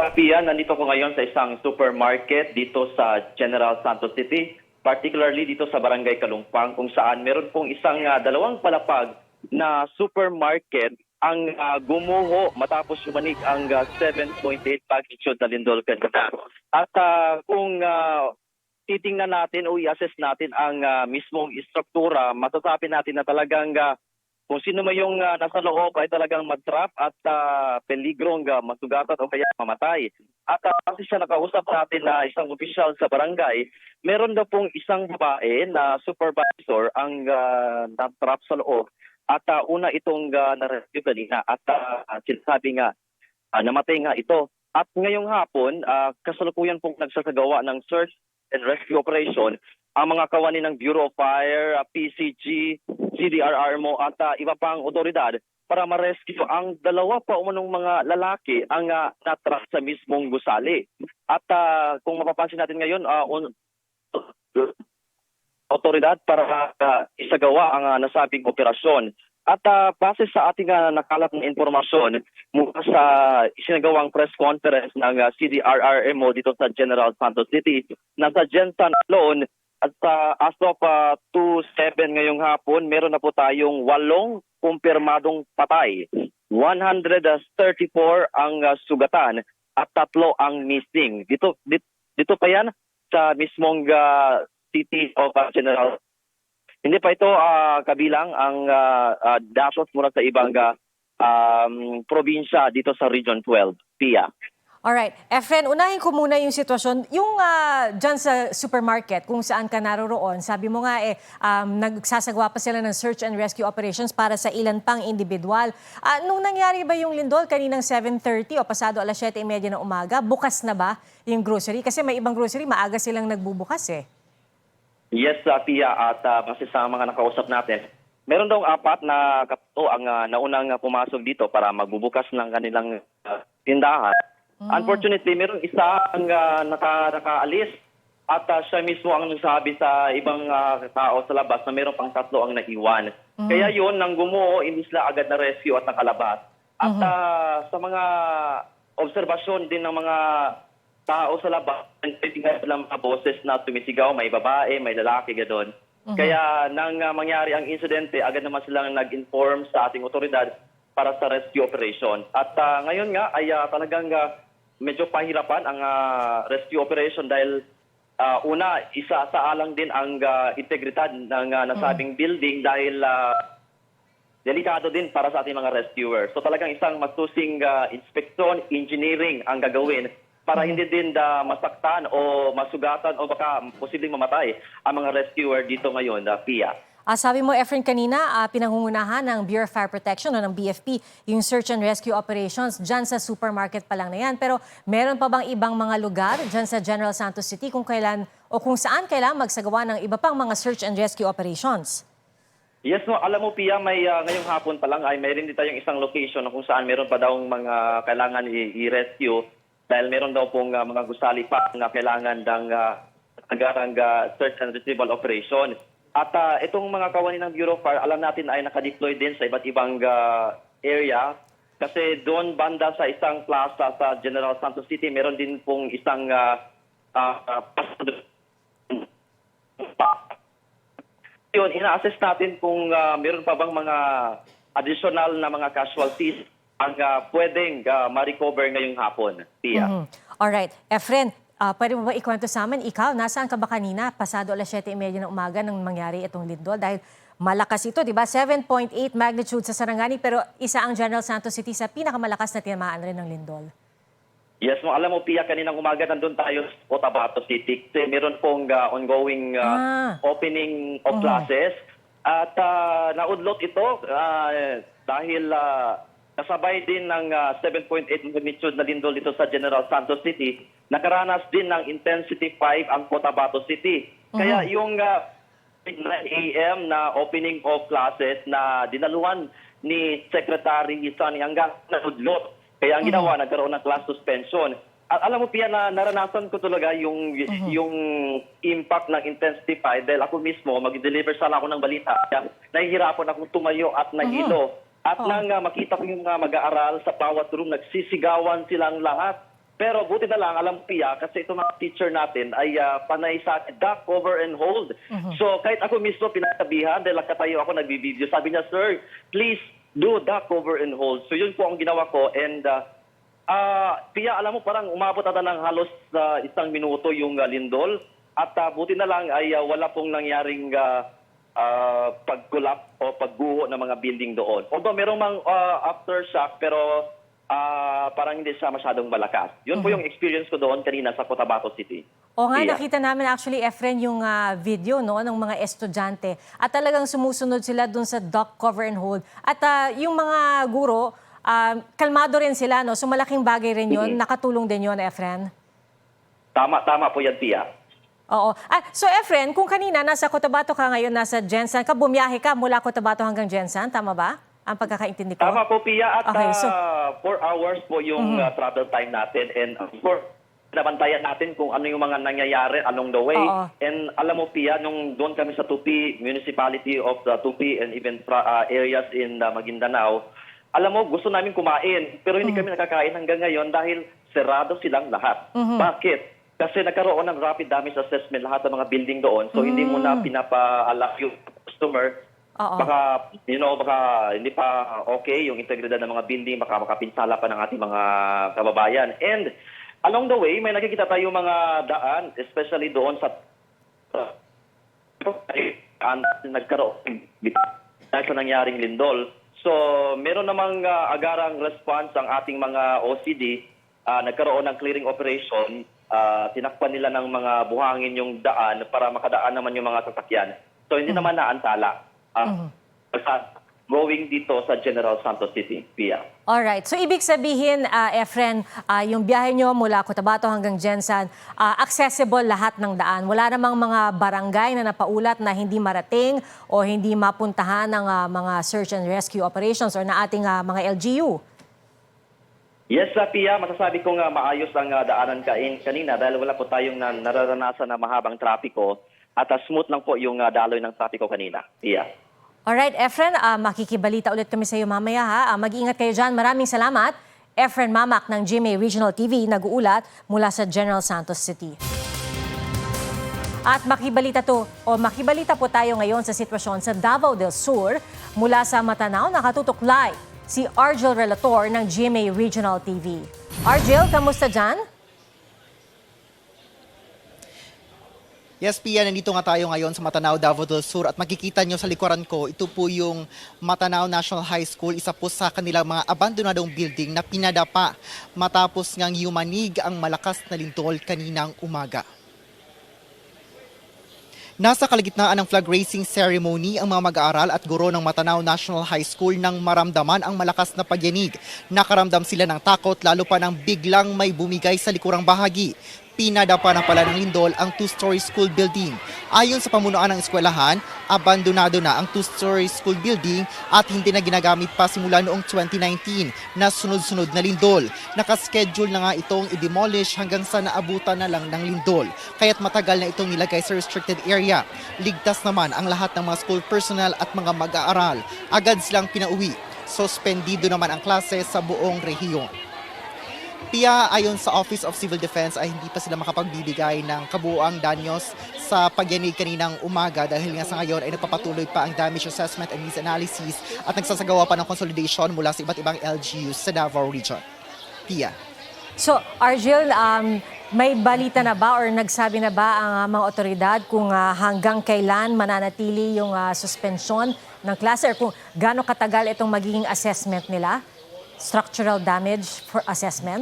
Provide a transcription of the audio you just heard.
Pia, nandito ko ngayon sa isang supermarket dito sa General Santos City, particularly dito sa Barangay Kalumpang, kung saan meron pong isang dalawang palapag na supermarket ang gumuho matapos yumanig ang 7.8 magnitude na lindol kanina. At kung titingnan natin o i-assess natin ang mismong istruktura, masasabi natin na talagang kung sino man yung nasa loob ay talagang mag-trap at peligrong masugatan o kaya mamatay. At kasi siya nakausap natin na isang opisyal sa barangay, meron daw pong isang babae na supervisor ang na-trap sa loob. At una itong na-rescue kanina at sinasabi nga namatay nga ito. At ngayong hapon, kasalukuyan pong nagsasagawa ng search and rescue operation ang mga kawani ng Bureau of Fire, PCG, CDRRMO at iba pang otoridad para ma-rescue ang dalawa pa umanong mga lalaki ang natrap sa mismong gusali. At kung mapapansin natin ngayon, otoridad para isagawa ang nasabing operasyon. At base sa ating nakalap na informasyon mula sa isinagawang press conference ng CDRRMO dito sa General Santos City, nasa Gensan alone at as of 2:07 ngayong hapon, meron na po tayong 8 kumpirmadong patay. 134 ang sugatan at 3 ang missing. Dito pa yan sa mismong City of General. Hindi pa ito kabilang ang datos mula sa ibang probinsya dito sa Region 12, Pia. Alright. Efren, unahin ko muna yung sitwasyon. Yung dyan sa supermarket, kung saan ka naroroon, sabi mo nga nagsasagawa pa sila ng search and rescue operations para sa ilan pang individual. Nung nangyari ba yung lindol kaninang 7:30 o pasado alas 7:30 ng umaga, bukas na ba yung grocery? Kasi may ibang grocery, maaga silang nagbubukas eh. Yes, Pia, at kasi sa mga nakausap natin, meron daw 4 na kato ang naunang pumasok dito para magbubukas ng kanilang tindahan. Unfortunately, meron isa ang nakaalis at siya mismo ang nagsabi sa ibang tao sa labas na meron pang 3 ang naiwan. Kaya yun, nang gumuho, hindi sila agad na rescue at nakalabas. At sa mga obserbasyon din ng mga tao sa labas, nagtitingnan sila mga boses na tumisigaw, may babae, may lalaki, gano'n. Kaya nang mangyari ang insidente, agad naman silang nag-inform sa ating otoridad para sa rescue operation. At ngayon nga ay talagang medyo pahirapan ang rescue operation dahil una, isa sa alang din ang integridad ng nasabing building dahil delikado din para sa ating mga rescuers. So talagang isang masusing inspection, engineering ang gagawin para hindi din masaktan o masugatan o baka posibleng mamatay ang mga rescuer dito ngayon, Pia. Sabi mo, Efren, kanina, pinangungunahan ng Bureau of Fire Protection o ng BFP yung search and rescue operations dyan sa supermarket pa lang na yan. Pero meron pa bang ibang mga lugar dyan sa General Santos City kung kailan o kung saan kailangan magsagawa ng iba pang mga search and rescue operations? Yes, no, alam mo, Pia, may ngayong hapon pa lang ay mayroon din tayong isang location na kung saan meron pa daw mga kailangan i-rescue dahil meron daw pong mga gusali pa na kailangan ng agarang search and retrieval operation. At itong mga kawani ng Bureau of Fire, alam natin ay nakadeploy din sa iba't ibang area. Kasi doon banda sa isang plaza sa General Santos City, meron din pong isang yun, ina-assess natin kung meron pa bang mga additional na mga casualties ang pwedeng ma-recover ngayong hapon, Pia. Alright. Efren, pwede mo ba ikwento sa amin, ikaw, nasaan ka ba kanina? Pasado alas 7:30 ng umaga nang mangyari itong lindol? Dahil malakas ito, di ba? 7.8 magnitude sa Sarangani, pero isa ang General Santos City sa pinakamalakas na tinamaan rin ng lindol. Yes, mo alam mo, Pia, kaninang umaga nandun tayo sa Cotabato City. Kasi meron pong ongoing opening of classes. At naudlot ito dahil kasabay din ng 7.8 magnitude na lindol dito sa General Santos City. Nakaranas din ng intensity 5 ang Cotabato City. Kaya yung 9 a.m. na opening of classes na dinaluhan ni Secretary Sonny hanggang naudlot. Kaya ang ginawa, nagkaroon ng class suspension. At alam mo, Pia, na naranasan ko talaga yung impact ng intensity 5 dahil ako mismo, mag-deliver sana ako ng balita. Kaya nahihirapan akong tumayo at nahilo. At nang makita ko yung mag-aaral sa bawat room, nagsisigawan silang lahat. Pero buti na lang, alam Pia, kasi itong mga teacher natin ay panay sa duck, cover, and hold. So kahit ako mismo pinasabihan, dahil nakatayo ako, nagbibideo, sabi niya, sir, please do duck, cover, and hold. So yun po ang ginawa ko. And Pia, alam mo, parang umabot ata ng halos 1 minuto yung lindol. At buti na lang ay wala pong nangyaring pagkulap o pagguho ng mga building doon. Although merong mang aftershock, pero parang hindi siya masyadong malakas. Yun po yung experience ko doon kanina sa Cotabato City. O nga, Pia. nakita namin actually, Efren, yung video no, ng mga estudyante. At talagang sumusunod sila dun sa duck, cover, and hold. At yung mga guro, kalmado rin sila. No? So malaking bagay rin yun. Nakatulong din yun, Efren. Tama po yan, Pia. Oo. So Efren, kung kanina nasa Cotabato ka ngayon, nasa Jensan ka, bumiyahe ka mula Cotabato hanggang Jensan, tama ba? Ang pagkakaintindi ko. Tama po, Pia. At Okay, so 4 hours po yung travel time natin. And of course, nabantayan natin kung ano yung mga nangyayari along the way. Oo. And alam mo, Pia, nung doon kami sa Tupi, municipality of the Tupi and even areas in Maguindanao, alam mo, gusto namin kumain. Pero hindi kami nakakain hanggang ngayon dahil serado silang lahat. Bakit? Kasi nagkaroon ng rapid damage assessment lahat ng mga building doon. So hindi mo na pinapaalak yung customer. Oo. Baka hindi pa okay yung integridad ng mga building, baka makapinsala pa ng ating mga kababayan. And along the way, may nakikita tayo mga daan, especially doon sa nagkaroon dahil sa nangyaring lindol. So meron namang agarang response ang ating mga OCD. Nagkaroon ng clearing operation. Tinakpan nila ng mga buhangin yung daan para makadaan naman yung mga sasakyan. So hindi naman naantala. Going dito sa General Santos City, Pia. alright. So ibig sabihin, Efren, yung biyahe nyo mula Cotabato hanggang Jensan, accessible lahat ng daan. Wala namang mga barangay na napaulat na hindi marating o hindi mapuntahan ng mga search and rescue operations or na ating mga LGU. Yes, Pia, masasabi ko nga maayos ang daanan kanina dahil wala po tayong nararanasan na mahabang trapiko at smooth lang po yung daloy ng trapiko kanina, Pia. Alright, Efren, makikibalita ulit kami sa iyo mamaya ha. Mag-iingat kayo dyan. Maraming salamat. Efren Mamak ng GMA Regional TV nag-uulat mula sa General Santos City. At makibalita po tayo ngayon sa sitwasyon sa Davao del Sur. Mula sa Matanao, nakatutok live si Argel Relator ng GMA Regional TV. Argel, kamusta dyan? Yes, Pia, nandito nga tayo ngayon sa Matanao, Davao del Sur at makikita nyo sa likuran ko, ito po yung Matanao National High School, isa po sa kanilang mga abandonadong building na pinadapa matapos ngang yumanig ang malakas na lindol kaninang umaga. Nasa kalagitnaan ng flag raising ceremony ang mga mag-aaral at guro ng Matanao National High School nang maramdaman ang malakas na pagyanig. Nakaramdam sila ng takot lalo pa nang biglang may bumigay sa likurang bahagi. Pinadapa na pala ng lindol ang 2-story school building. Ayon sa pamunuan ng eskwelahan, abandonado na ang 2-story school building at hindi na ginagamit pa simula noong 2019 na sunod-sunod na lindol. Nakaschedule na nga itong i-demolish hanggang sa naabutan na lang ng lindol. Kaya't matagal na itong nilagay sa restricted area. Ligtas naman ang lahat ng mga school personnel at mga mag-aaral. Agad silang pinauwi. Suspendido naman ang klase sa buong rehiyon. Pia, ayon sa Office of Civil Defense ay hindi pa sila makapagbibigay ng kabuuang danyos sa pagyanig kaninang umaga dahil nga sa ngayon ay nagpapatuloy pa ang damage assessment and needs analysis at nagsasagawa pa ng consolidation mula sa iba't ibang LGUs sa Davao Region. Pia. So, Argel, may balita na ba or nagsabi na ba ang mga otoridad kung hanggang kailan mananatili yung suspensyon ng klase or kung gaano katagal itong magiging assessment nila? Structural damage for assessment?